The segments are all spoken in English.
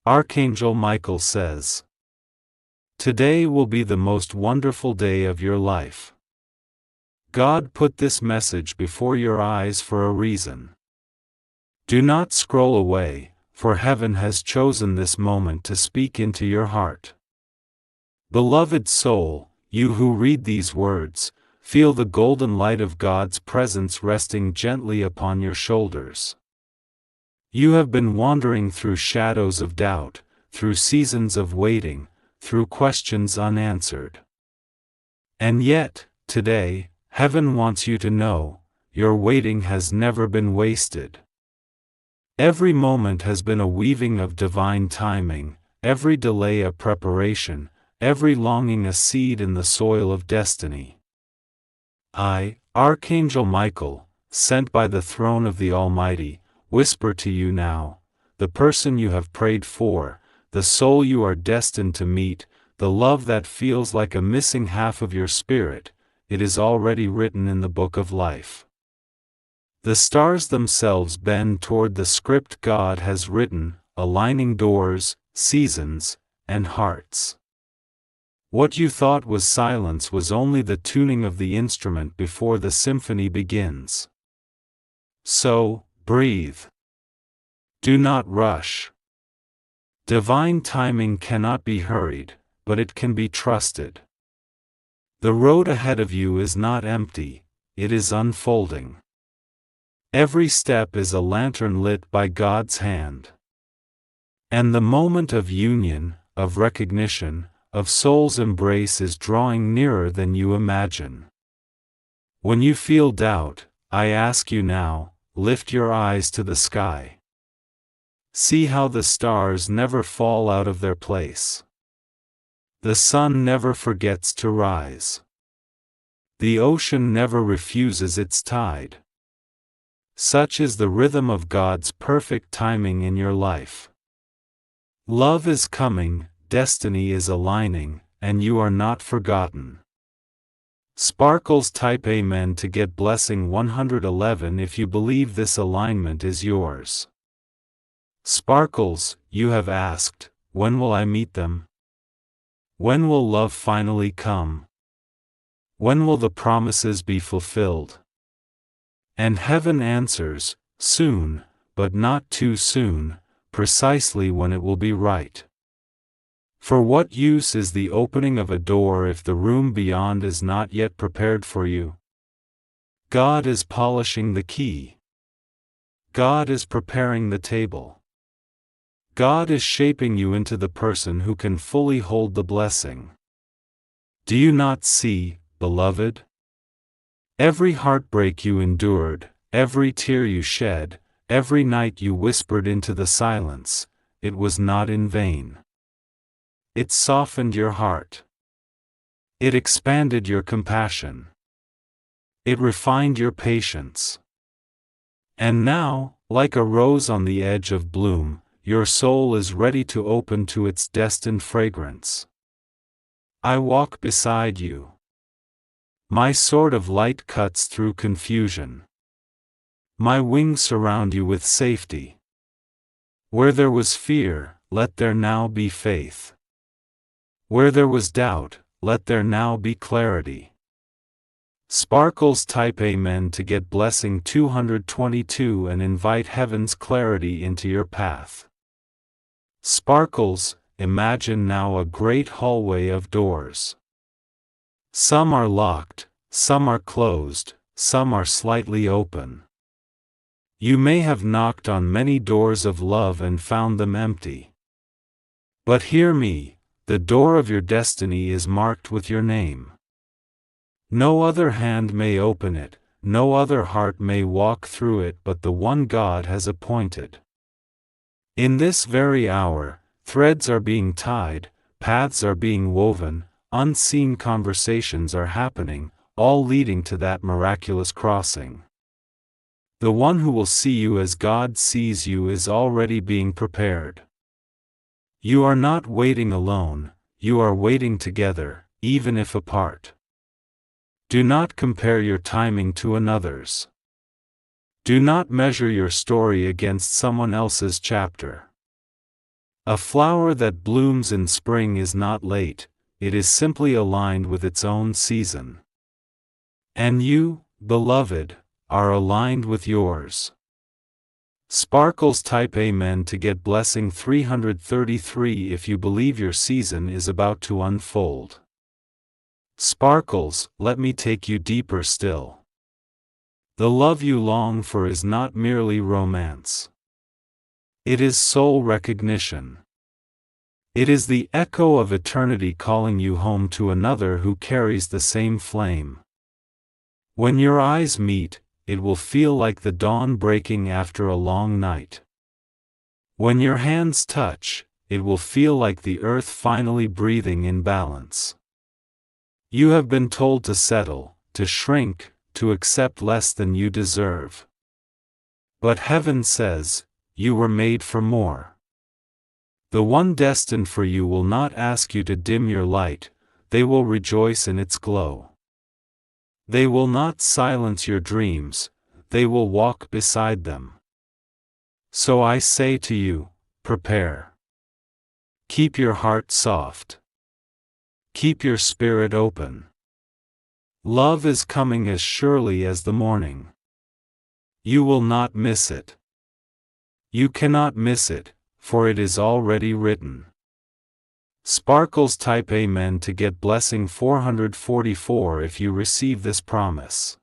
Archangel Michael says, "Today will be the most wonderful day of your life." God put this message before your eyes for a reason. Do not scroll away, for heaven has chosen this moment to speak into your heart. Beloved soul, you who read these words, feel the golden light of God's presence resting gently upon your shoulders. You have been wandering through shadows of doubt, through seasons of waiting, through questions unanswered. And yet, today, heaven wants you to know, your waiting has never been wasted. Every moment has been a weaving of divine timing, every delay a preparation, every longing a seed in the soil of destiny. I, Archangel Michael, sent by the throne of the Almighty, whisper to you now, the person you have prayed for, the soul you are destined to meet, the love that feels like a missing half of your spirit, it is already written in the book of life. The stars themselves bend toward the script God has written, aligning doors, seasons, and hearts. What you thought was silence was only the tuning of the instrument before the symphony begins. So, breathe. Do not rush. Divine timing cannot be hurried, but it can be trusted. The road ahead of you is not empty, it is unfolding. Every step is a lantern lit by God's hand. And the moment of union, of recognition, of soul's embrace is drawing nearer than you imagine. When you feel doubt, I ask you now, lift your eyes to the sky. See how the stars never fall out of their place. The sun never forgets to rise. The ocean never refuses its tide. Such is the rhythm of God's perfect timing in your life. Love is coming, destiny is aligning, and you are not forgotten. Sparkles type Amen to get blessing 111 if you believe this alignment is yours. Sparkles, you have asked, when will I meet them? When will love finally come? When will the promises be fulfilled? And heaven answers, soon, but not too soon, precisely when it will be right. For what use is the opening of a door if the room beyond is not yet prepared for you? God is polishing the key. God is preparing the table. God is shaping you into the person who can fully hold the blessing. Do you not see, beloved? Every heartbreak you endured, every tear you shed, every night you whispered into the silence, it was not in vain. It softened your heart. It expanded your compassion. It refined your patience. And now, like a rose on the edge of bloom, your soul is ready to open to its destined fragrance. I walk beside you. My sword of light cuts through confusion. My wings surround you with safety. Where there was fear, let there now be faith. Where there was doubt, let there now be clarity. Sparkles type Amen to get blessing 222 and invite heaven's clarity into your path. Sparkles, imagine now a great hallway of doors. Some are locked, some are closed, some are slightly open. You may have knocked on many doors of love and found them empty. But hear me, the door of your destiny is marked with your name. No other hand may open it, no other heart may walk through it but the one God has appointed. In this very hour, threads are being tied, paths are being woven, unseen conversations are happening, all leading to that miraculous crossing. The one who will see you as God sees you is already being prepared. You are not waiting alone, you are waiting together, even if apart. Do not compare your timing to another's. Do not measure your story against someone else's chapter. A flower that blooms in spring is not late, it is simply aligned with its own season. And you, beloved, are aligned with yours. Sparkles type Amen to get blessing 333 if you believe your season is about to unfold. Sparkles, let me take you deeper still. The love you long for is not merely romance. It is soul recognition. It is the echo of eternity calling you home to another who carries the same flame. When your eyes meet, it will feel like the dawn breaking after a long night. When your hands touch, it will feel like the earth finally breathing in balance. You have been told to settle, to shrink, to accept less than you deserve. But heaven says, you were made for more. The one destined for you will not ask you to dim your light, they will rejoice in its glow. They will not silence your dreams, they will walk beside them. So I say to you, prepare. Keep your heart soft. Keep your spirit open. Love is coming as surely as the morning. You will not miss it. You cannot miss it, for it is already written. Sparkles type Amen to get blessing 444 if you receive this promise.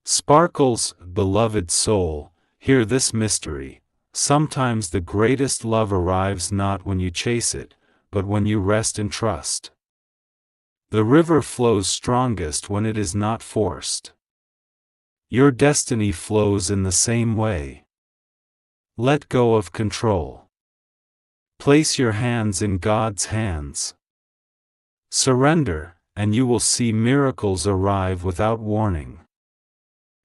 Sparkles, beloved soul, hear this mystery. Sometimes the greatest love arrives not when you chase it, but when you rest in trust. The river flows strongest when it is not forced. Your destiny flows in the same way. Let go of control. Place your hands in God's hands. Surrender, and you will see miracles arrive without warning.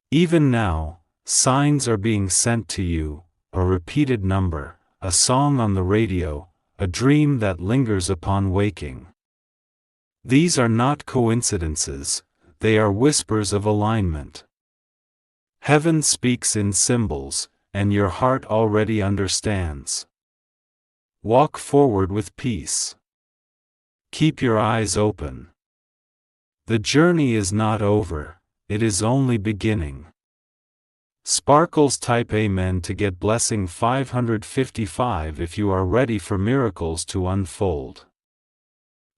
Even now, signs are being sent to you, a repeated number, a song on the radio, a dream that lingers upon waking. These are not coincidences, they are whispers of alignment. Heaven speaks in symbols, and your heart already understands. Walk forward with peace. Keep your eyes open. The journey is not over, it is only beginning. Sparkles type Amen to get blessing 555 if you are ready for miracles to unfold.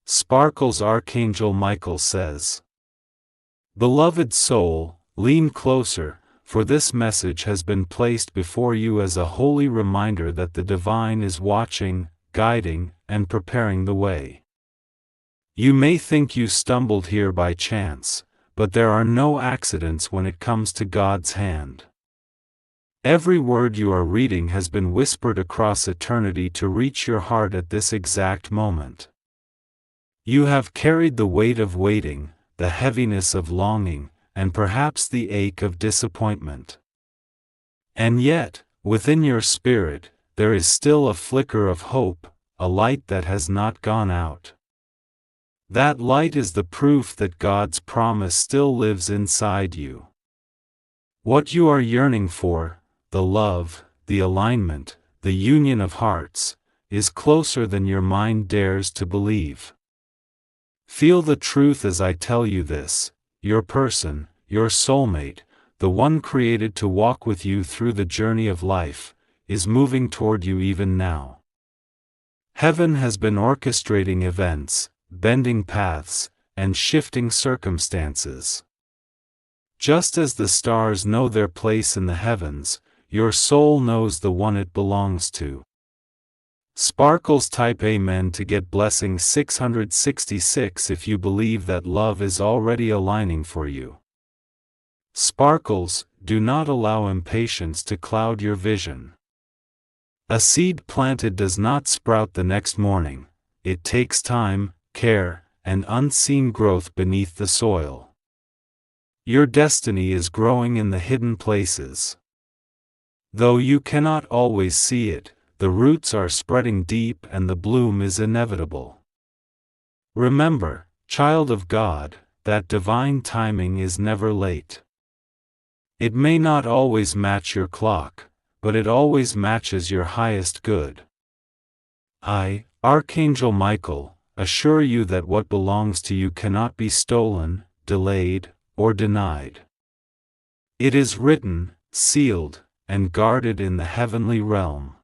Sparkles Archangel Michael says, beloved soul, lean closer, for this message has been placed before you as a holy reminder that the divine is watching, guiding, and preparing the way. You may think you stumbled here by chance, but there are no accidents when it comes to God's hand. Every word you are reading has been whispered across eternity to reach your heart at this exact moment. You have carried the weight of waiting, the heaviness of longing, and perhaps the ache of disappointment. And yet, within your spirit, there is still a flicker of hope, a light that has not gone out. That light is the proof that God's promise still lives inside you. What you are yearning for, the love, the alignment, the union of hearts, is closer than your mind dares to believe. Feel the truth as I tell you this. Your person, your soulmate, the one created to walk with you through the journey of life, is moving toward you even now. Heaven has been orchestrating events, bending paths, and shifting circumstances. Just as the stars know their place in the heavens, your soul knows the one it belongs to. Sparkles type Amen to get blessing 666 if you believe that love is already aligning for you. Sparkles, do not allow impatience to cloud your vision. A seed planted does not sprout the next morning, it takes time, care, and unseen growth beneath the soil. Your destiny is growing in the hidden places. Though you cannot always see it, the roots are spreading deep and the bloom is inevitable. Remember, child of God, that divine timing is never late. It may not always match your clock, but it always matches your highest good. I, Archangel Michael, assure you that what belongs to you cannot be stolen, delayed, or denied. It is written, sealed, and guarded in the heavenly realm.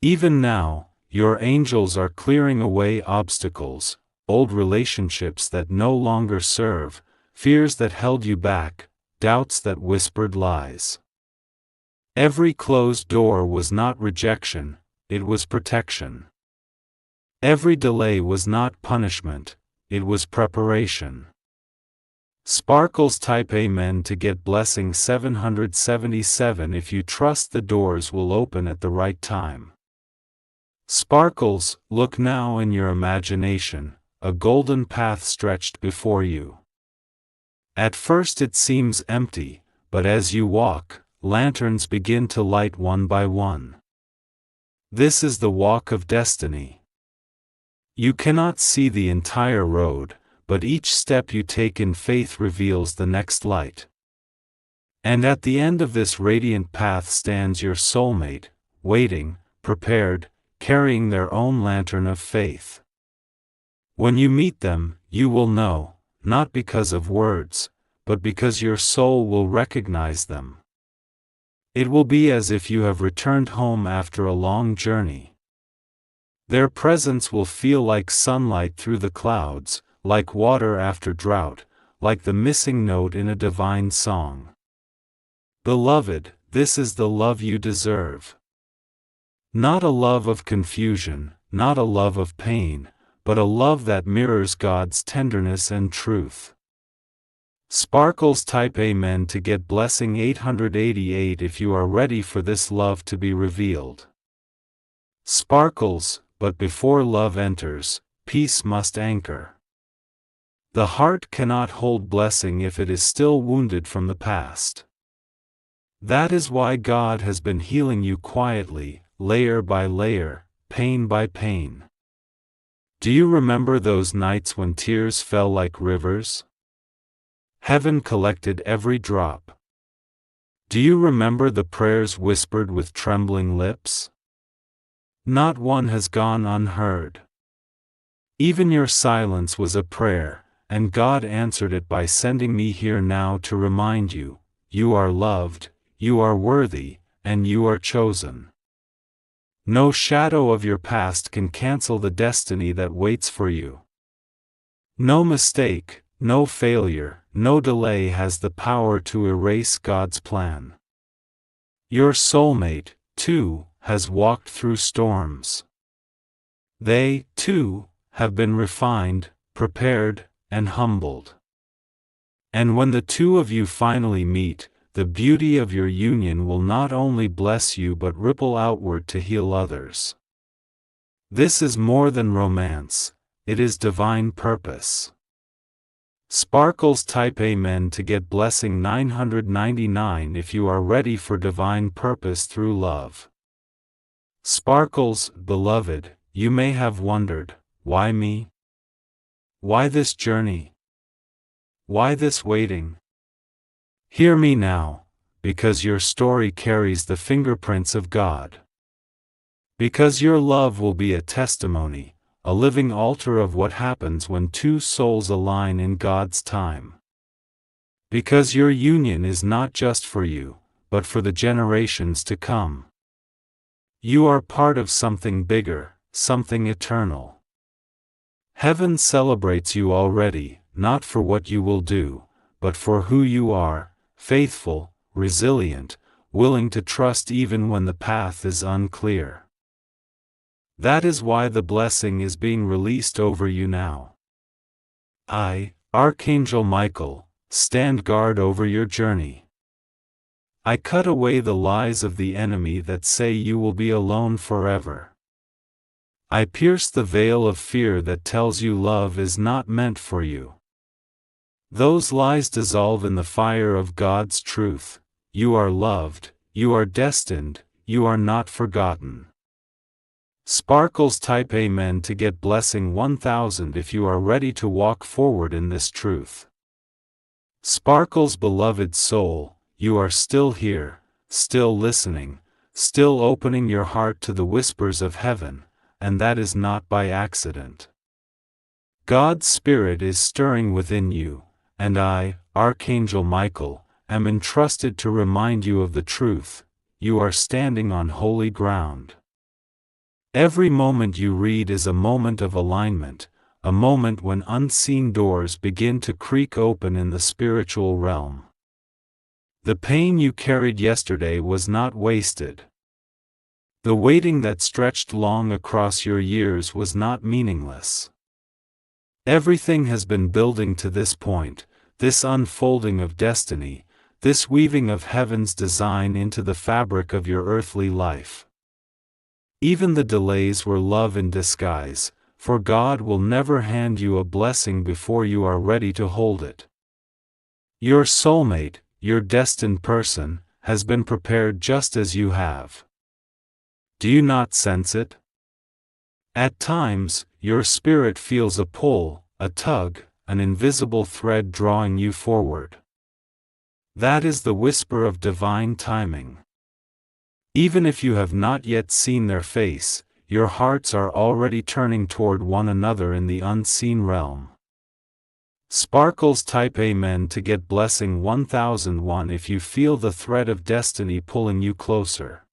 Even now, your angels are clearing away obstacles, old relationships that no longer serve, fears that held you back, doubts that whispered lies. Every closed door was not rejection, it was protection. Every delay was not punishment, it was preparation. Sparkles type Amen to get blessing 777 if you trust the doors will open at the right time. Sparkles, look now in your imagination, a golden path stretched before you. At first it seems empty, but as you walk, lanterns begin to light one by one. This is the walk of destiny. You cannot see the entire road, but each step you take in faith reveals the next light. And at the end of this radiant path stands your soulmate, waiting, prepared, carrying their own lantern of faith. When you meet them, you will know, not because of words, but because your soul will recognize them. It will be as if you have returned home after a long journey. Their presence will feel like sunlight through the clouds, like water after drought, like the missing note in a divine song. Beloved, this is the love you deserve. Not a love of confusion, not a love of pain, but a love that mirrors God's tenderness and truth. Sparkles type Amen to get blessing 888 if you are ready for this love to be revealed. Sparkles, but before love enters, peace must anchor. The heart cannot hold blessing if it is still wounded from the past. That is why God has been healing you quietly, layer by layer, pain by pain. Do you remember those nights when tears fell like rivers? Heaven collected every drop. Do you remember the prayers whispered with trembling lips? Not one has gone unheard. Even your silence was a prayer, and God answered it by sending me here now to remind you, you are loved, you are worthy, and you are chosen. No shadow of your past can cancel the destiny that waits for you. No mistake, no failure, no delay has the power to erase God's plan. Your soulmate, too, has walked through storms. They, too, have been refined, prepared, and humbled. And when the two of you finally meet, the beauty of your union will not only bless you but ripple outward to heal others. This is more than romance, it is divine purpose. Sparkles type Amen to get blessing 999 if you are ready for divine purpose through love. Sparkles, beloved, you may have wondered, why me? Why this journey? Why this waiting? Hear me now, because your story carries the fingerprints of God. Because your love will be a testimony, a living altar of what happens when two souls align in God's time. Because your union is not just for you, but for the generations to come. You are part of something bigger, something eternal. Heaven celebrates you already, not for what you will do, but for who you are, faithful, resilient, willing to trust even when the path is unclear. That is why the blessing is being released over you now. I, Archangel Michael, stand guard over your journey. I cut away the lies of the enemy that say you will be alone forever. I pierce the veil of fear that tells you love is not meant for you. Those lies dissolve in the fire of God's truth. You are loved, you are destined, you are not forgotten. Sparkles type Amen to get blessing 1000 if you are ready to walk forward in this truth. Sparkles beloved soul, you are still here, still listening, still opening your heart to the whispers of heaven, and that is not by accident. God's Spirit is stirring within you, and I, Archangel Michael, am entrusted to remind you of the truth. You are standing on holy ground. Every moment you read is a moment of alignment, a moment when unseen doors begin to creak open in the spiritual realm. The pain you carried yesterday was not wasted. The waiting that stretched long across your years was not meaningless. Everything has been building to this point, this unfolding of destiny, this weaving of heaven's design into the fabric of your earthly life. Even the delays were love in disguise, for God will never hand you a blessing before you are ready to hold it. Your soulmate, your destined person, has been prepared just as you have. Do you not sense it? At times, your spirit feels a pull, a tug, an invisible thread drawing you forward. That is the whisper of divine timing. Even if you have not yet seen their face, your hearts are already turning toward one another in the unseen realm. Sparkles type Amen to get blessing 1001 if you feel the thread of destiny pulling you closer.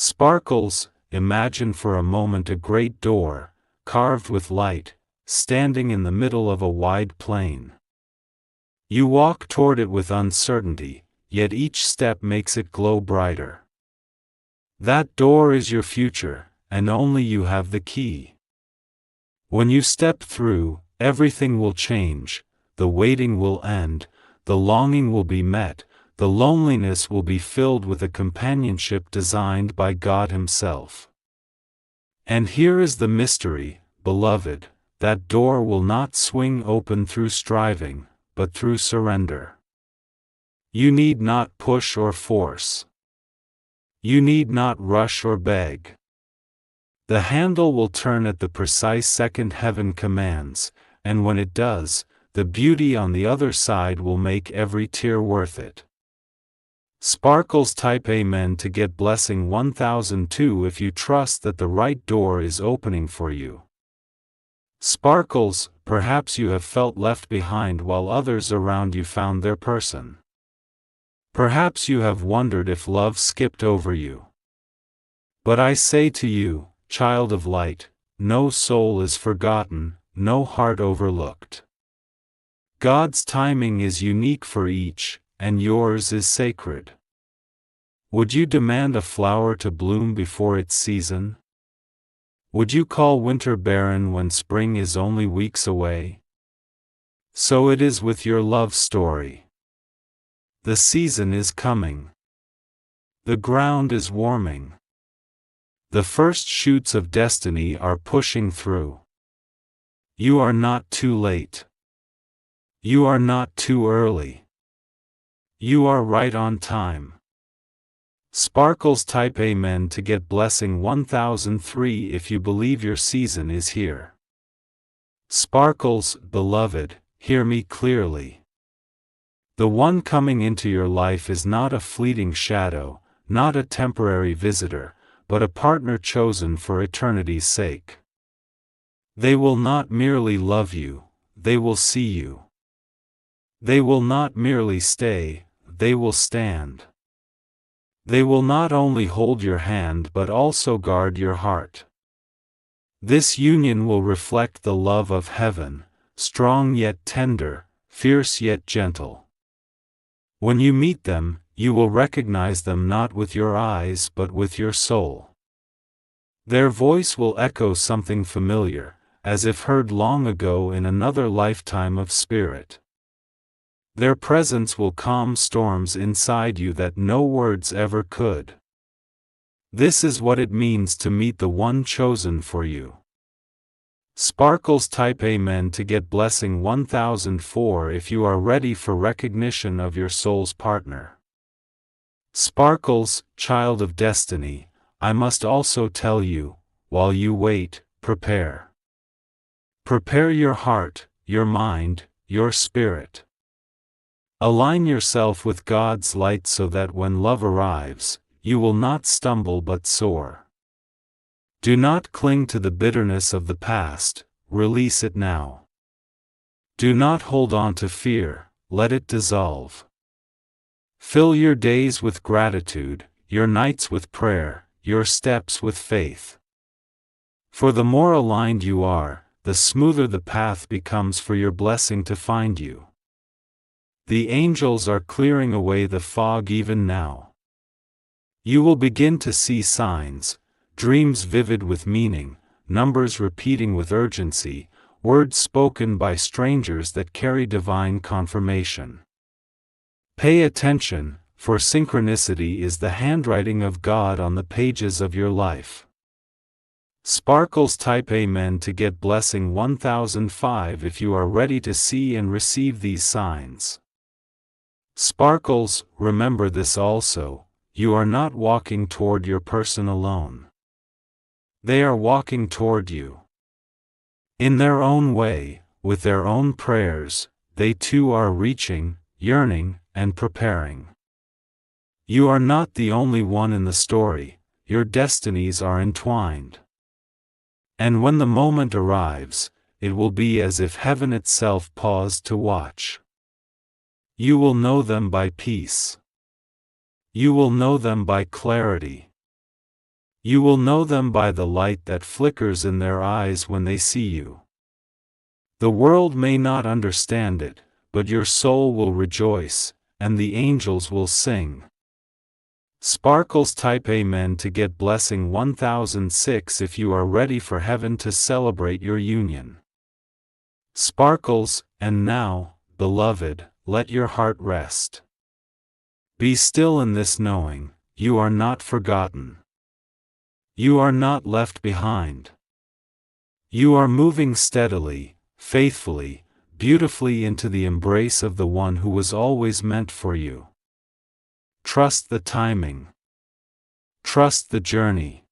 Sparkles, imagine for a moment a great door, carved with light, standing in the middle of a wide plain. You walk toward it with uncertainty, yet each step makes it glow brighter. That door is your future, and only you have the key. When you step through, everything will change, the waiting will end, the longing will be met, the loneliness will be filled with a companionship designed by God Himself. And here is the mystery, beloved, that door will not swing open through striving, but through surrender. You need not push or force. You need not rush or beg. The handle will turn at the precise second heaven commands, and when it does, the beauty on the other side will make every tear worth it. Sparkles type Amen to get blessing 1002 if you trust that the right door is opening for you. Sparkles, perhaps you have felt left behind while others around you found their person. Perhaps you have wondered if love skipped over you. But I say to you, child of light, no soul is forgotten, no heart overlooked. God's timing is unique for each, and yours is sacred. Would you demand a flower to bloom before its season? Would you call winter barren when spring is only weeks away? So it is with your love story. The season is coming. The ground is warming. The first shoots of destiny are pushing through. You are not too late. You are not too early. You are right on time. Sparkles type Amen to get blessing 1003 if you believe your season is here. Sparkles, beloved, hear me clearly. The one coming into your life is not a fleeting shadow, not a temporary visitor, but a partner chosen for eternity's sake. They will not merely love you, they will see you. They will not merely stay, they will stand. They will not only hold your hand but also guard your heart. This union will reflect the love of heaven, strong yet tender, fierce yet gentle. When you meet them, you will recognize them not with your eyes but with your soul. Their voice will echo something familiar, as if heard long ago in another lifetime of spirit. Their presence will calm storms inside you that no words ever could. This is what it means to meet the one chosen for you. Sparkles type Amen to get blessing 1004 if you are ready for recognition of your soul's partner. Sparkles, child of destiny, I must also tell you, while you wait, prepare. Prepare your heart, your mind, your spirit. Align yourself with God's light so that when love arrives, you will not stumble but soar. Do not cling to the bitterness of the past, release it now. Do not hold on to fear, let it dissolve. Fill your days with gratitude, your nights with prayer, your steps with faith. For the more aligned you are, the smoother the path becomes for your blessing to find you. The angels are clearing away the fog even now. You will begin to see signs, dreams vivid with meaning, numbers repeating with urgency, words spoken by strangers that carry divine confirmation. Pay attention, for synchronicity is the handwriting of God on the pages of your life. Sparkles type Amen to get blessing 1005 if you are ready to see and receive these signs. Sparkles, remember this also, you are not walking toward your person alone. They are walking toward you. In their own way, with their own prayers, they too are reaching, yearning, and preparing. You are not the only one in the story, your destinies are entwined. And when the moment arrives, it will be as if heaven itself paused to watch. You will know them by peace. You will know them by clarity. You will know them by the light that flickers in their eyes when they see you. The world may not understand it, but your soul will rejoice, and the angels will sing. Sparkles type Amen to get blessing 1006 if you are ready for heaven to celebrate your union. Sparkles, and now, beloved, let your heart rest. Be still in this knowing, you are not forgotten. You are not left behind. You are moving steadily, faithfully, beautifully into the embrace of the one who was always meant for you. Trust the timing. Trust the journey.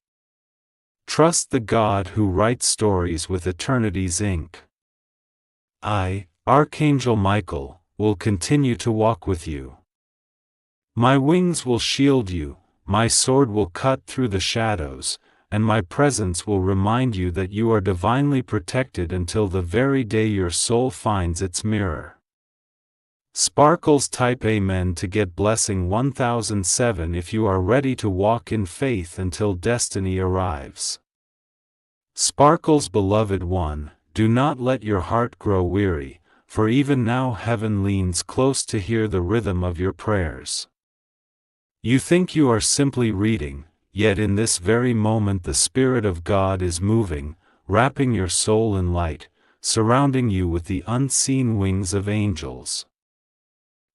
Trust the God who writes stories with eternity's ink. I, Archangel Michael, will continue to walk with you. My wings will shield you, my sword will cut through the shadows, and my presence will remind you that you are divinely protected until the very day your soul finds its mirror. Sparkles type Amen to get blessing 1007 if you are ready to walk in faith until destiny arrives. Sparkles beloved one, do not let your heart grow weary, for even now heaven leans close to hear the rhythm of your prayers. You think you are simply reading, yet in this very moment the Spirit of God is moving, wrapping your soul in light, surrounding you with the unseen wings of angels.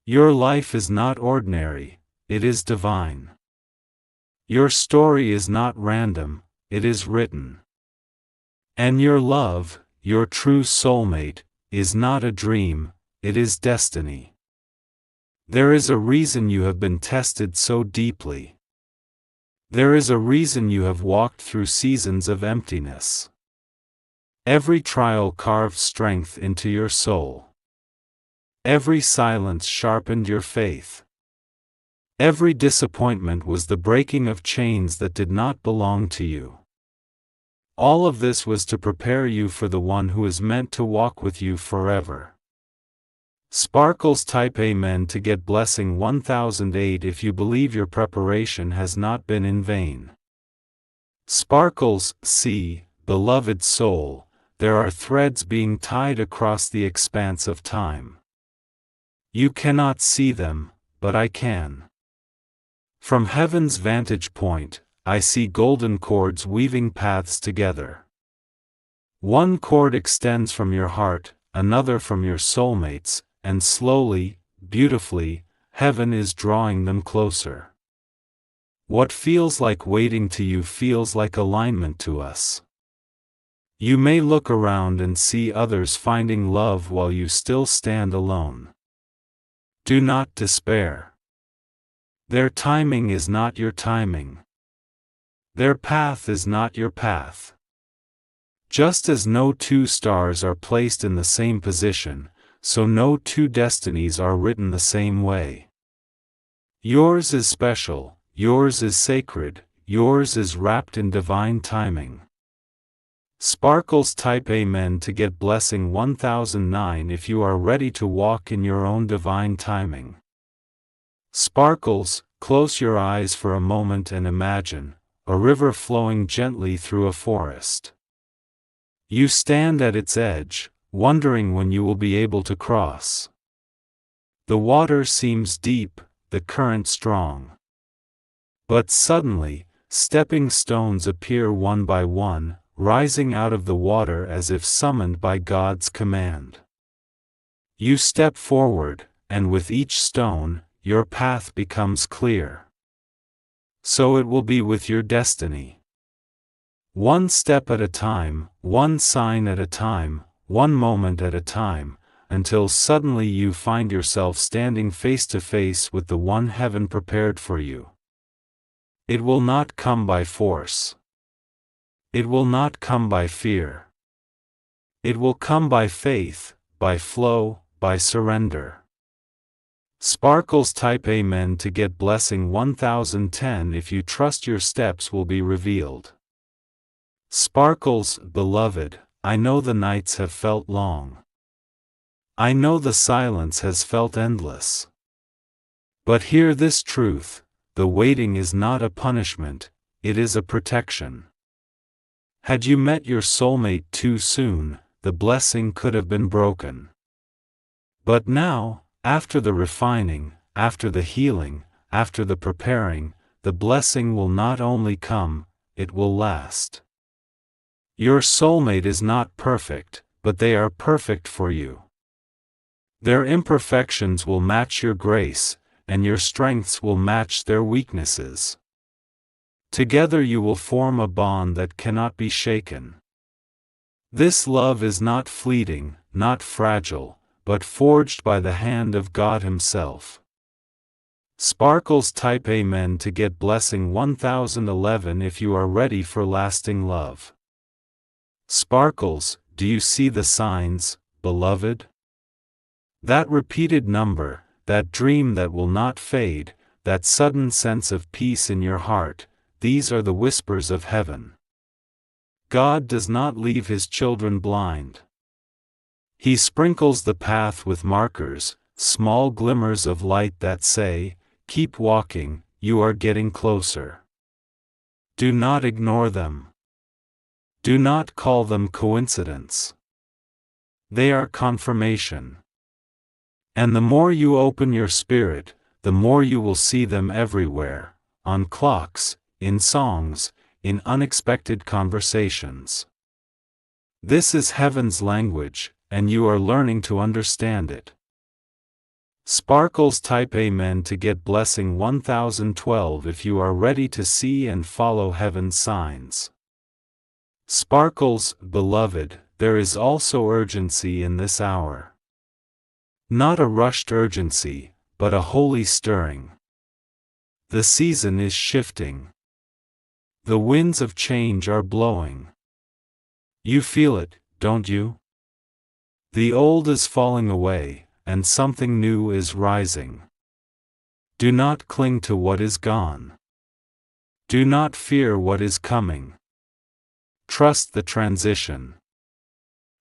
Your life is not ordinary, it is divine. Your story is not random, it is written. And your love, your true soulmate, is not a dream, it is destiny. There is a reason you have been tested so deeply. There is a reason you have walked through seasons of emptiness. Every trial carved strength into your soul. Every silence sharpened your faith. Every disappointment was the breaking of chains that did not belong to you. All of this was to prepare you for the one who is meant to walk with you forever. Sparkles type Amen to get blessing 1008 if you believe your preparation has not been in vain. Sparkles, see, beloved soul, there are threads being tied across the expanse of time. You cannot see them, but I can. From heaven's vantage point, I see golden cords weaving paths together. One cord extends from your heart, another from your soulmates, and slowly, beautifully, heaven is drawing them closer. What feels like waiting to you feels like alignment to us. You may look around and see others finding love while you still stand alone. Do not despair. Their timing is not your timing. Their path is not your path. Just as no two stars are placed in the same position, so no two destinies are written the same way. Yours is special, yours is sacred, yours is wrapped in divine timing. Sparkles, type Amen to get blessing 1009 if you are ready to walk in your own divine timing. Sparkles, close your eyes for a moment and imagine a river flowing gently through a forest. You stand at its edge, wondering when you will be able to cross. The water seems deep, the current strong. But suddenly, stepping stones appear one by one, rising out of the water as if summoned by God's command. You step forward, and with each stone, your path becomes clear. So it will be with your destiny. One step at a time, one sign at a time, one moment at a time, until suddenly you find yourself standing face to face with the one heaven prepared for you. It will not come by force. It will not come by fear. It will come by faith, by flow, by surrender. Sparkles, type Amen to get blessing 1010 if you trust your steps will be revealed. Sparkles, beloved, I know the nights have felt long. I know the silence has felt endless. But hear this truth, the waiting is not a punishment, it is a protection. Had you met your soulmate too soon, the blessing could have been broken. But now, after the refining, after the healing, after the preparing, the blessing will not only come, it will last. Your soulmate is not perfect, but they are perfect for you. Their imperfections will match your grace, and your strengths will match their weaknesses. Together you will form a bond that cannot be shaken. This love is not fleeting, not fragile, but forged by the hand of God Himself. Sparkles, type Amen to get blessing 1011 if you are ready for lasting love. Sparkles, do you see the signs, beloved? That repeated number, that dream that will not fade, that sudden sense of peace in your heart, these are the whispers of heaven. God does not leave His children blind. He sprinkles the path with markers, small glimmers of light that say, keep walking, you are getting closer. Do not ignore them. Do not call them coincidence. They are confirmation. And the more you open your spirit, the more you will see them everywhere, on clocks, in songs, in unexpected conversations. This is heaven's language, and you are learning to understand it. Sparkles, type Amen to get blessing 1012 if you are ready to see and follow heaven's signs. Sparkles, beloved, there is also urgency in this hour. Not a rushed urgency, but a holy stirring. The season is shifting. The winds of change are blowing. You feel it, don't you? The old is falling away, and something new is rising. Do not cling to what is gone. Do not fear what is coming. Trust the transition.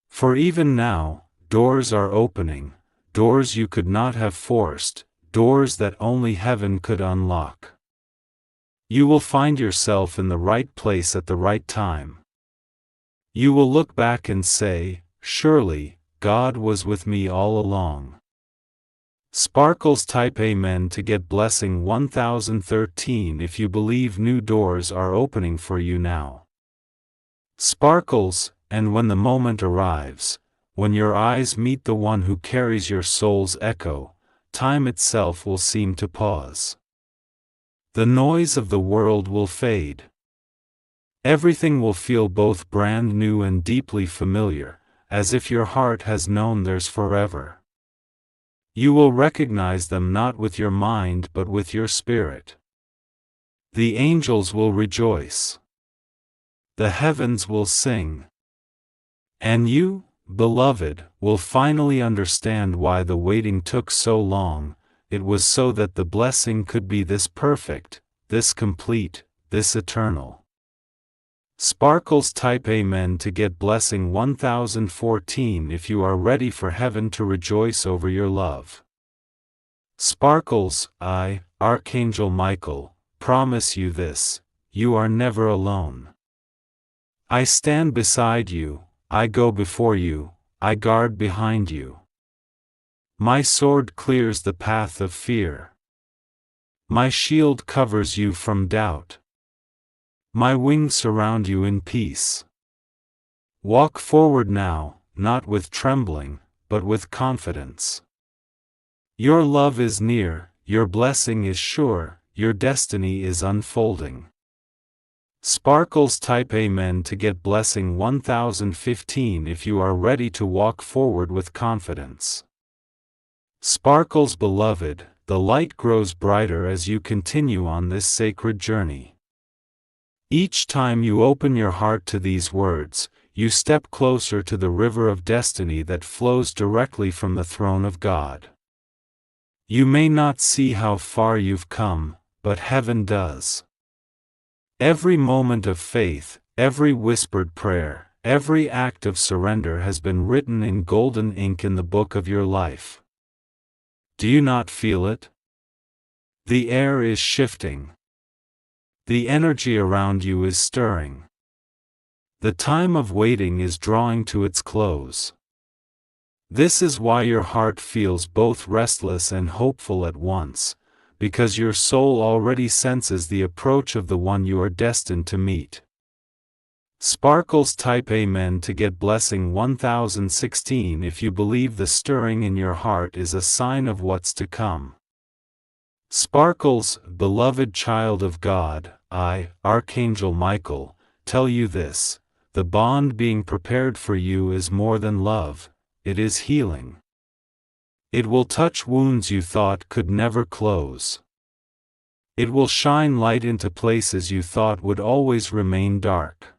For even now, doors are opening, doors you could not have forced, doors that only heaven could unlock. You will find yourself in the right place at the right time. You will look back and say, surely, God was with me all along. Sparkles, type Amen to get blessing 1013 if you believe new doors are opening for you now. Sparkles, and when the moment arrives, when your eyes meet the one who carries your soul's echo, time itself will seem to pause. The noise of the world will fade. Everything will feel both brand new and deeply familiar, as if your heart has known theirs forever. You will recognize them not with your mind but with your spirit. The angels will rejoice. The heavens will sing. And you, beloved, will finally understand why the waiting took so long. It was so that the blessing could be this perfect, this complete, this eternal. Sparkles type Amen to get blessing 1014 if you are ready for heaven to rejoice over your love. Sparkles, I, Archangel Michael, promise you this, you are never alone. I stand beside you, I go before you, I guard behind you. My sword clears the path of fear. My shield covers you from doubt. My wings surround you in peace. Walk forward now, not with trembling, but with confidence. Your love is near, your blessing is sure, your destiny is unfolding. Sparkles type Amen to get blessing 1015 if you are ready to walk forward with confidence. Sparkles beloved, the light grows brighter as you continue on this sacred journey. Each time you open your heart to these words, you step closer to the river of destiny that flows directly from the throne of God. You may not see how far you've come, but heaven does. Every moment of faith, every whispered prayer, every act of surrender has been written in golden ink in the book of your life. Do you not feel it? The air is shifting. The energy around you is stirring. The time of waiting is drawing to its close. This is why your heart feels both restless and hopeful at once, because your soul already senses the approach of the one you are destined to meet. Sparkles type Amen to get blessing 1016 if you believe the stirring in your heart is a sign of what's to come. Sparkles, beloved child of God, I, Archangel Michael, tell you this, the bond being prepared for you is more than love, it is healing. It will touch wounds you thought could never close. It will shine light into places you thought would always remain dark.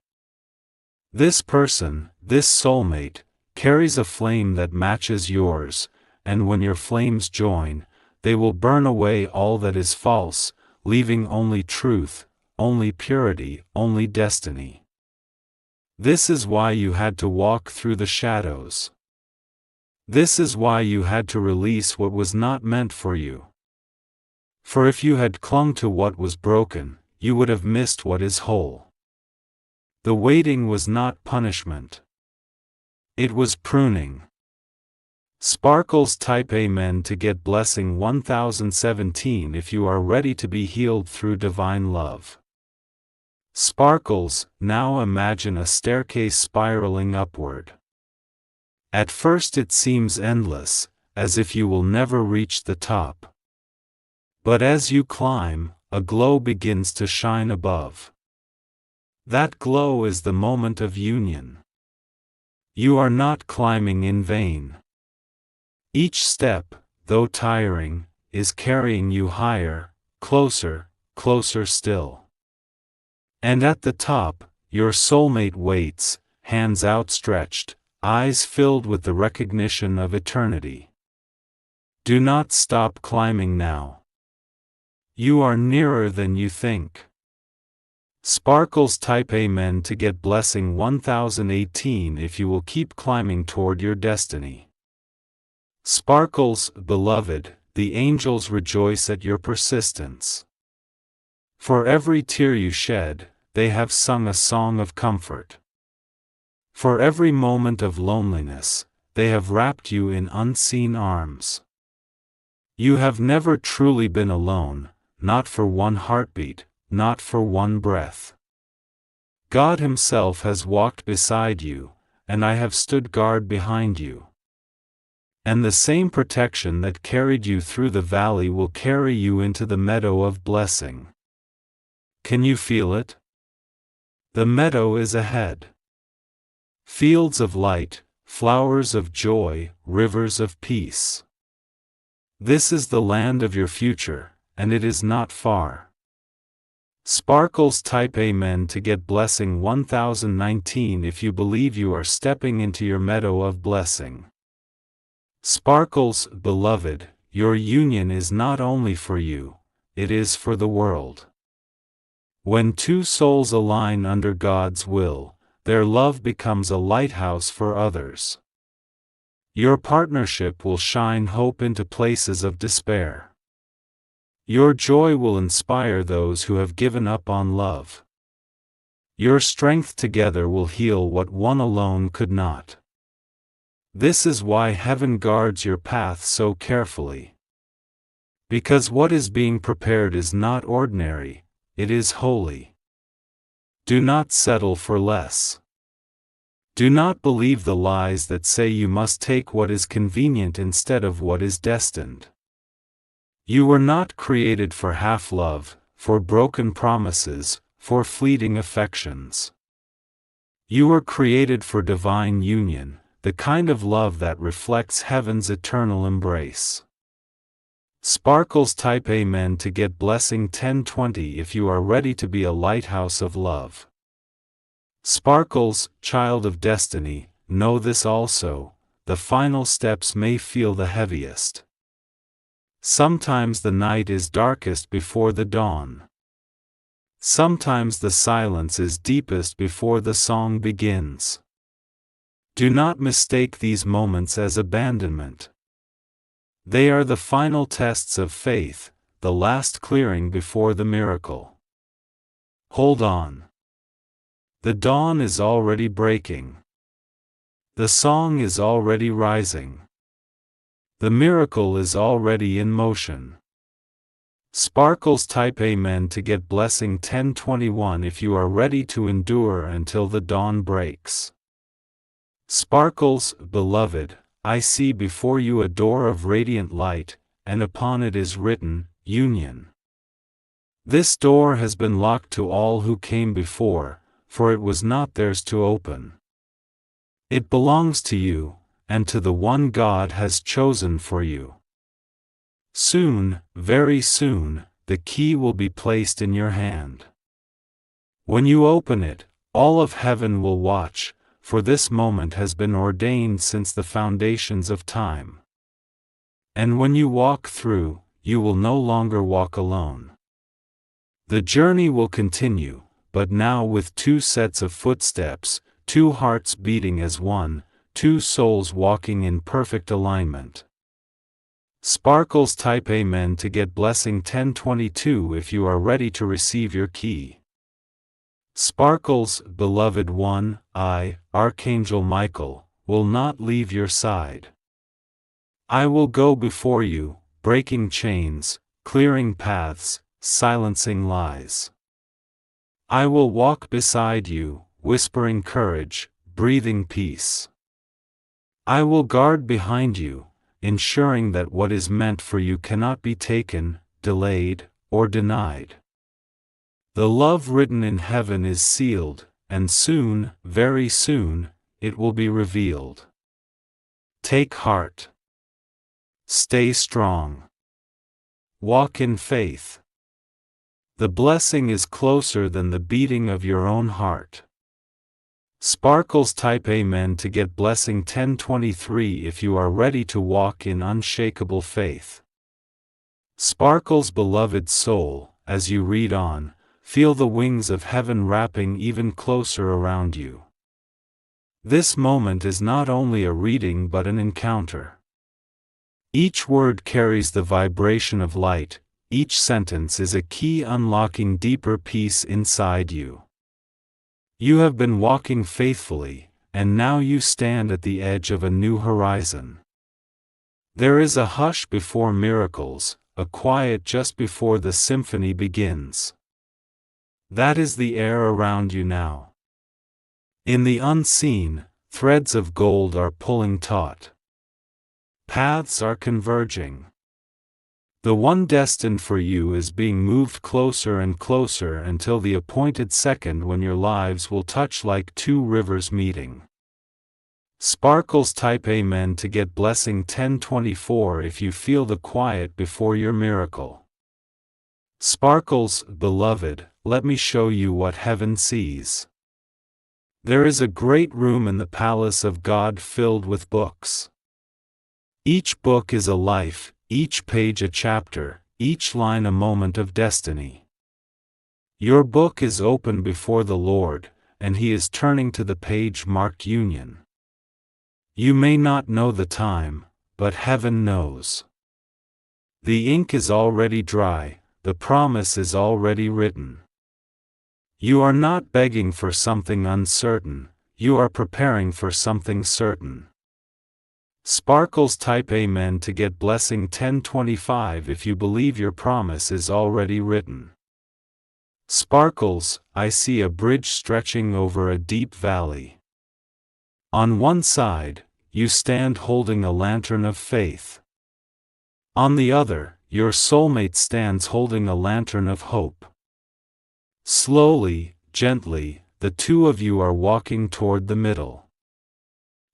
This person, this soulmate, carries a flame that matches yours, and when your flames join, they will burn away all that is false, leaving only truth, only purity, only destiny. This is why you had to walk through the shadows. This is why you had to release what was not meant for you. For if you had clung to what was broken, you would have missed what is whole. The waiting was not punishment. It was pruning. Sparkles type Amen to get blessing 1017 if you are ready to be healed through divine love. Sparkles, now imagine a staircase spiraling upward. At first it seems endless, as if you will never reach the top. But as you climb, a glow begins to shine above. That glow is the moment of union. You are not climbing in vain. Each step, though tiring, is carrying you higher, closer, closer still. And at the top, your soulmate waits, hands outstretched, eyes filled with the recognition of eternity. Do not stop climbing now. You are nearer than you think. Sparkles type Amen to get blessing 1018 if you will keep climbing toward your destiny. Sparkles, beloved, the angels rejoice at your persistence. For every tear you shed, they have sung a song of comfort. For every moment of loneliness, they have wrapped you in unseen arms. You have never truly been alone, not for one heartbeat, not for one breath. God Himself has walked beside you, and I have stood guard behind you. And the same protection that carried you through the valley will carry you into the meadow of blessing. Can you feel it? The meadow is ahead. Fields of light, flowers of joy, rivers of peace. This is the land of your future, and it is not far. Sparkles type Amen to get blessing 1019 if you believe you are stepping into your meadow of blessing. Sparkles, beloved, your union is not only for you, it is for the world. When two souls align under God's will, their love becomes a lighthouse for others. Your partnership will shine hope into places of despair. Your joy will inspire those who have given up on love. Your strength together will heal what one alone could not. This is why heaven guards your path so carefully. Because what is being prepared is not ordinary, it is holy. Do not settle for less. Do not believe the lies that say you must take what is convenient instead of what is destined. You were not created for half-love, for broken promises, for fleeting affections. You were created for divine union, the kind of love that reflects heaven's eternal embrace. Sparkles type Amen to get blessing 1020 if you are ready to be a lighthouse of love. Sparkles, child of destiny, know this also, the final steps may feel the heaviest. Sometimes the night is darkest before the dawn. Sometimes the silence is deepest before the song begins. Do not mistake these moments as abandonment. They are the final tests of faith, the last clearing before the miracle. Hold on. The dawn is already breaking. The song is already rising. The miracle is already in motion. Sparkles type Amen to get blessing 1021 if you are ready to endure until the dawn breaks. Sparkles, beloved, I see before you a door of radiant light, and upon it is written, Union. This door has been locked to all who came before, for it was not theirs to open. It belongs to you, and to the one God has chosen for you. Soon, very soon, the key will be placed in your hand. When you open it, all of heaven will watch, for this moment has been ordained since the foundations of time. And when you walk through, you will no longer walk alone. The journey will continue, but now with two sets of footsteps, two hearts beating as one, two souls walking in perfect alignment. Sparkles type Amen to get blessing 1022 if you are ready to receive your key. Sparkles, beloved one, I, Archangel Michael, will not leave your side. I will go before you, breaking chains, clearing paths, silencing lies. I will walk beside you, whispering courage, breathing peace. I will guard behind you, ensuring that what is meant for you cannot be taken, delayed, or denied. The love written in heaven is sealed, and soon, very soon, it will be revealed. Take heart. Stay strong. Walk in faith. The blessing is closer than the beating of your own heart. Sparkles type Amen to get blessing 1023 if you are ready to walk in unshakable faith. Sparkles, beloved soul, as you read on, feel the wings of heaven wrapping even closer around you. This moment is not only a reading but an encounter. Each word carries the vibration of light, each sentence is a key unlocking deeper peace inside you. You have been walking faithfully, and now you stand at the edge of a new horizon. There is a hush before miracles, a quiet just before the symphony begins. That is the air around you now. In the unseen, threads of gold are pulling taut. Paths are converging. The one destined for you is being moved closer and closer until the appointed second when your lives will touch like two rivers meeting. Sparkles type Amen to get blessing 1024 if you feel the quiet before your miracle. Sparkles, beloved, let me show you what heaven sees. There is a great room in the palace of God filled with books. Each book is a life, each page a chapter, each line a moment of destiny. Your book is open before the Lord, and He is turning to the page marked Union. You may not know the time, but heaven knows. The ink is already dry, the promise is already written. You are not begging for something uncertain, you are preparing for something certain. Sparkles type Amen to get blessing 1025 if you believe your promise is already written. Sparkles, I see a bridge stretching over a deep valley. On one side, you stand holding a lantern of faith. On the other, your soulmate stands holding a lantern of hope. Slowly, gently, the two of you are walking toward the middle.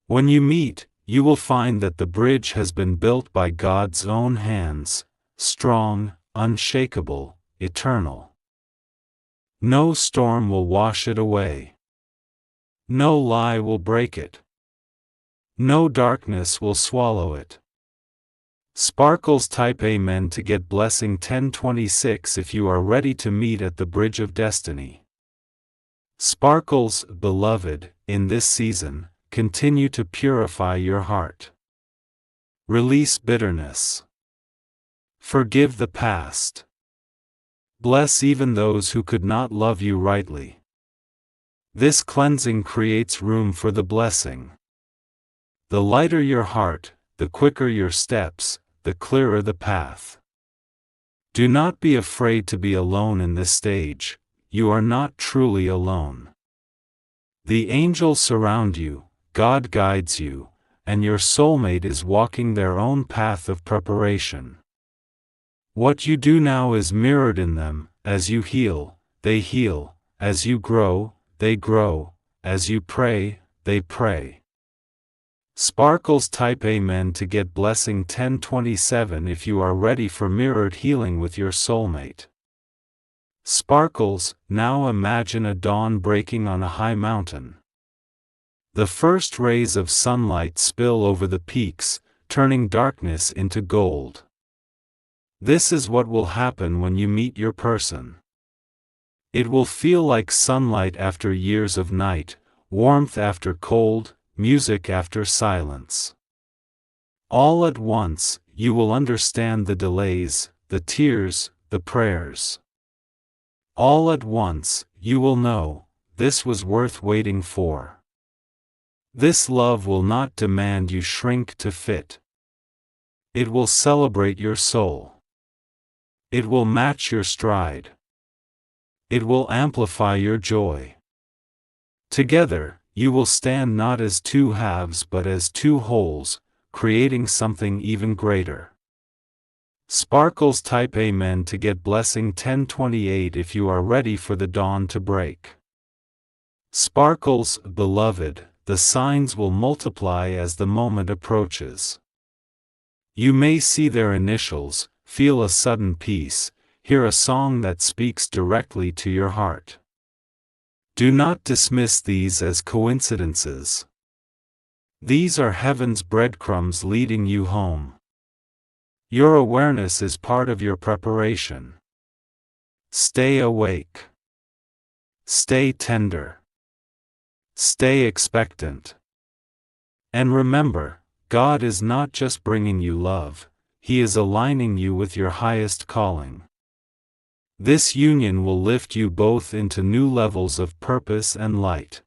When you meet, you will find that the bridge has been built by God's own hands, strong, unshakable, eternal. No storm will wash it away. No lie will break it. No darkness will swallow it. Sparkles type Amen to get blessing 1026 if you are ready to meet at the bridge of destiny. Sparkles, beloved, in this season, continue to purify your heart. Release bitterness. Forgive the past. Bless even those who could not love you rightly. This cleansing creates room for the blessing. The lighter your heart, the quicker your steps, the clearer the path. Do not be afraid to be alone in this stage, you are not truly alone. The angels surround you, God guides you, and your soulmate is walking their own path of preparation. What you do now is mirrored in them. As you heal, they heal. As you grow, they grow. As you pray, they pray. Sparkles type Amen to get blessing 1027 if you are ready for mirrored healing with your soulmate. Sparkles, now imagine a dawn breaking on a high mountain. The first rays of sunlight spill over the peaks, turning darkness into gold. This is what will happen when you meet your person. It will feel like sunlight after years of night, warmth after cold, music after silence. All at once, you will understand the delays, the tears, the prayers. All at once, you will know, this was worth waiting for. This love will not demand you shrink to fit. It will celebrate your soul. It will match your stride. It will amplify your joy. Together, you will stand not as two halves but as two wholes, creating something even greater. Sparkles type Amen to get blessing 1028 if you are ready for the dawn to break. Sparkles, beloved, the signs will multiply as the moment approaches. You may see their initials, feel a sudden peace, hear a song that speaks directly to your heart. Do not dismiss these as coincidences. These are heaven's breadcrumbs leading you home. Your awareness is part of your preparation. Stay awake. Stay tender. Stay expectant. And remember, God is not just bringing you love, He is aligning you with your highest calling. This union will lift you both into new levels of purpose and light.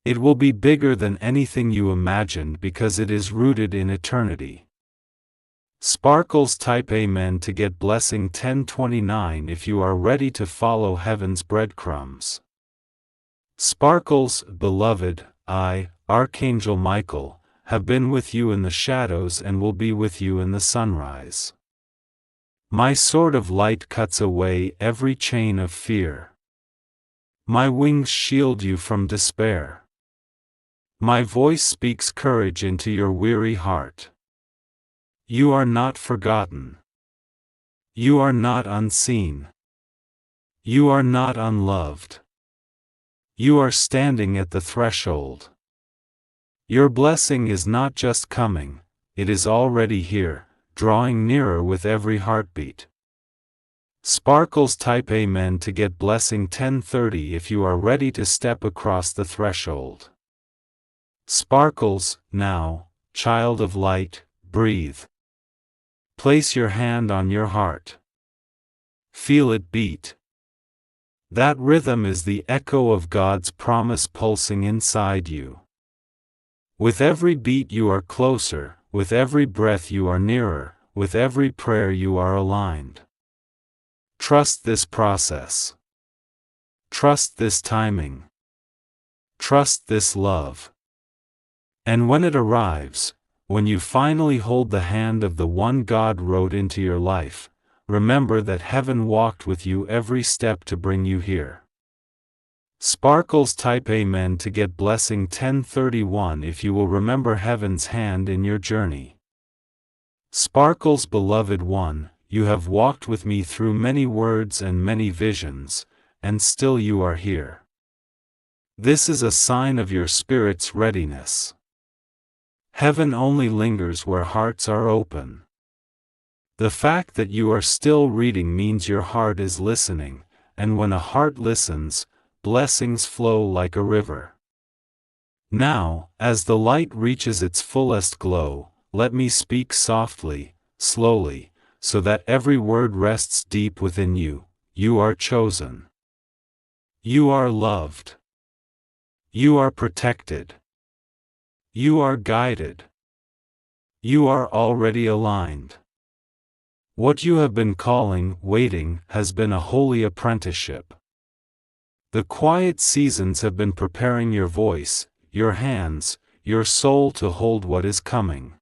It will be bigger than anything you imagined because it is rooted in eternity. Sparkles type Amen to get blessing 1029 if you are ready to follow heaven's breadcrumbs. Sparkles, beloved, I, Archangel Michael, have been with you in the shadows and will be with you in the sunrise. My sword of light cuts away every chain of fear. My wings shield you from despair. My voice speaks courage into your weary heart. You are not forgotten. You are not unseen. You are not unloved. You are standing at the threshold. Your blessing is not just coming, it is already here, drawing nearer with every heartbeat. Sparkles type Amen to get blessing 1030 if you are ready to step across the threshold. Sparkles, now, child of light, breathe. Place your hand on your heart. Feel it beat. That rhythm is the echo of God's promise pulsing inside you. With every beat you are closer, with every breath you are nearer, with every prayer you are aligned. Trust this process. Trust this timing. Trust this love. And when it arrives, when you finally hold the hand of the one God wrote into your life, remember that heaven walked with you every step to bring you here. Sparkles type Amen to get blessing 1031 if you will remember heaven's hand in your journey. Sparkles beloved one, you have walked with me through many words and many visions, and still you are here. This is a sign of your spirit's readiness. Heaven only lingers where hearts are open. The fact that you are still reading means your heart is listening, and when a heart listens, blessings flow like a river. Now, as the light reaches its fullest glow, let me speak softly, slowly, so that every word rests deep within you. You are chosen. You are loved. You are protected. You are guided. You are already aligned. What you have been calling, waiting, has been a holy apprenticeship. The quiet seasons have been preparing your voice, your hands, your soul to hold what is coming.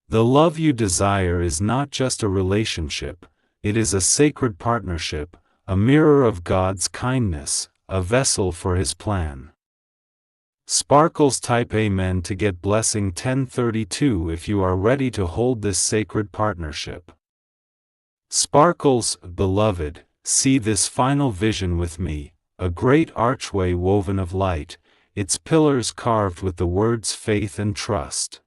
The love you desire is not just a relationship, it is a sacred partnership, a mirror of God's kindness, a vessel for His plan. Sparkles type Amen to get blessing 1032 if you are ready to hold this sacred partnership. Sparkles, beloved, see this final vision with me, a great archway woven of light, its pillars carved with the words faith and trust.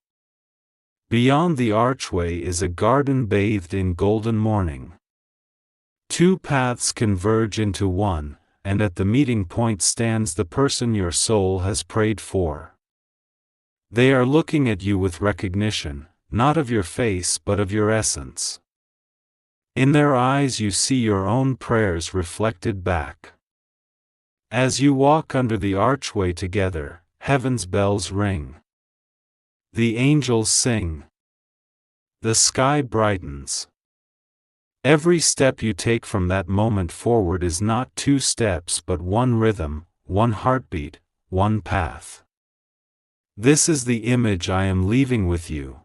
Beyond the archway is a garden bathed in golden morning. Two paths converge into one, and at the meeting point stands the person your soul has prayed for. They are looking at you with recognition, not of your face but of your essence. In their eyes you see your own prayers reflected back. As you walk under the archway together, heaven's bells ring. The angels sing. The sky brightens. Every step you take from that moment forward is not two steps but one rhythm, one heartbeat, one path. This is the image I am leaving with you.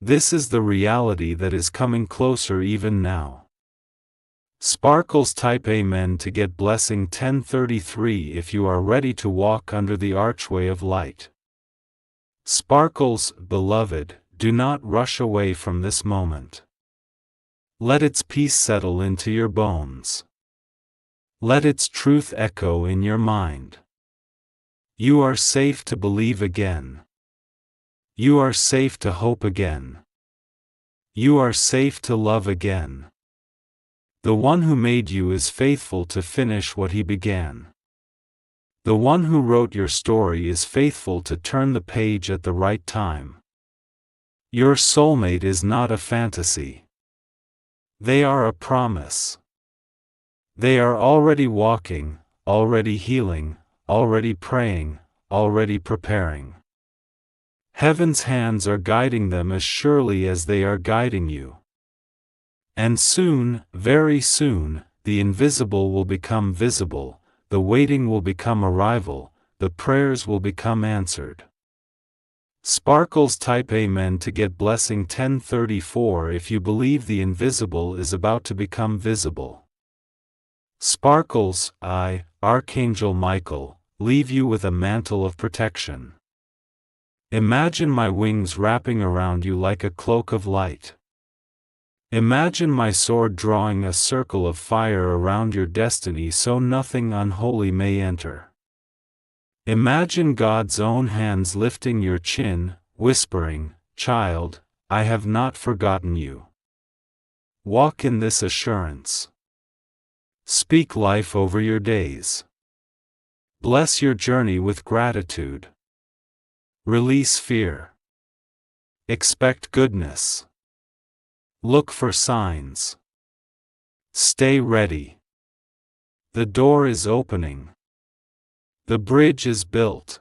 This is the reality that is coming closer even now. Sparkles type Amen to get blessing 1033 if you are ready to walk under the archway of light. Sparkles, beloved, do not rush away from this moment. Let its peace settle into your bones. Let its truth echo in your mind. You are safe to believe again. You are safe to hope again. You are safe to love again. The one who made you is faithful to finish what he began. The one who wrote your story is faithful to turn the page at the right time. Your soulmate is not a fantasy. They are a promise. They are already walking, already healing, already praying, already preparing. Heaven's hands are guiding them as surely as they are guiding you. And soon, very soon, the invisible will become visible, the waiting will become arrival, the prayers will become answered. Sparkles type Amen to get blessing 1034 if you believe the invisible is about to become visible. Sparkles, I, Archangel Michael, leave you with a mantle of protection. Imagine my wings wrapping around you like a cloak of light. Imagine my sword drawing a circle of fire around your destiny so nothing unholy may enter. Imagine God's own hands lifting your chin, whispering, "Child, I have not forgotten you." Walk in this assurance. Speak life over your days. Bless your journey with gratitude. Release fear. Expect goodness. Look for signs. Stay ready. The door is opening. The bridge is built.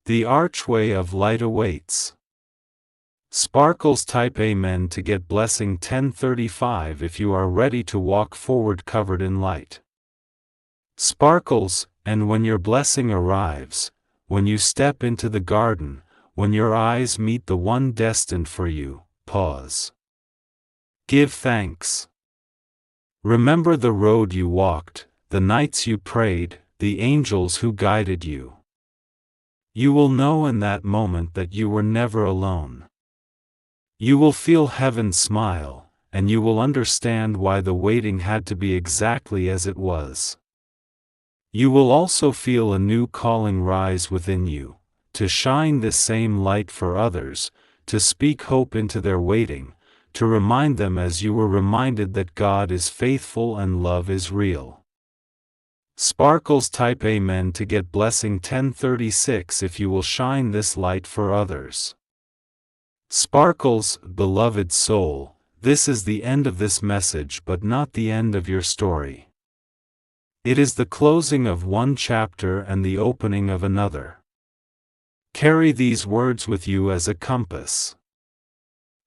The archway of light awaits. Sparkles type Amen to get blessing 1035 if you are ready to walk forward covered in light. Sparkles, and when your blessing arrives, when you step into the garden, when your eyes meet the one destined for you, pause. Give thanks. Remember the road you walked, the nights you prayed, the angels who guided you. You will know in that moment that you were never alone. You will feel heaven smile, and you will understand why the waiting had to be exactly as it was. You will also feel a new calling rise within you, to shine this same light for others, to speak hope into their waiting, to remind them as you were reminded that God is faithful and love is real. Sparkles type Amen to get blessing 1036 if you will shine this light for others. Sparkles, beloved soul, this is the end of this message but not the end of your story. It is the closing of one chapter and the opening of another. Carry these words with you as a compass.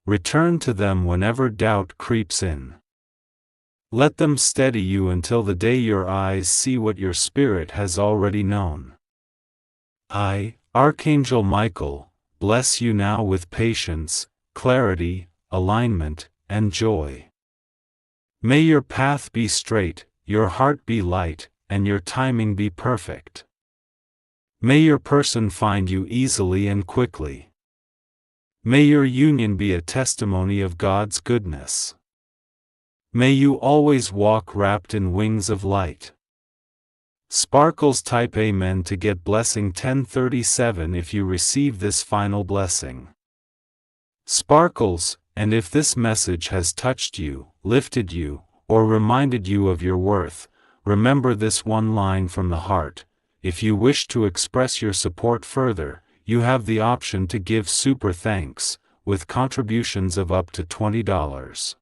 Return to them whenever doubt creeps in. Let them steady you until the day your eyes see what your spirit has already known. I, Archangel Michael, bless you now with patience, clarity, alignment, and joy. May your path be straight, your heart be light, and your timing be perfect. May your person find you easily and quickly. May your union be a testimony of God's goodness. May you always walk wrapped in wings of light. Sparkles type Amen to get blessing 1037 if you receive this final blessing. Sparkles, and if this message has touched you, lifted you, or reminded you of your worth, remember this one line from the heart. If you wish to express your support further, you have the option to give super thanks, with contributions of up to $20.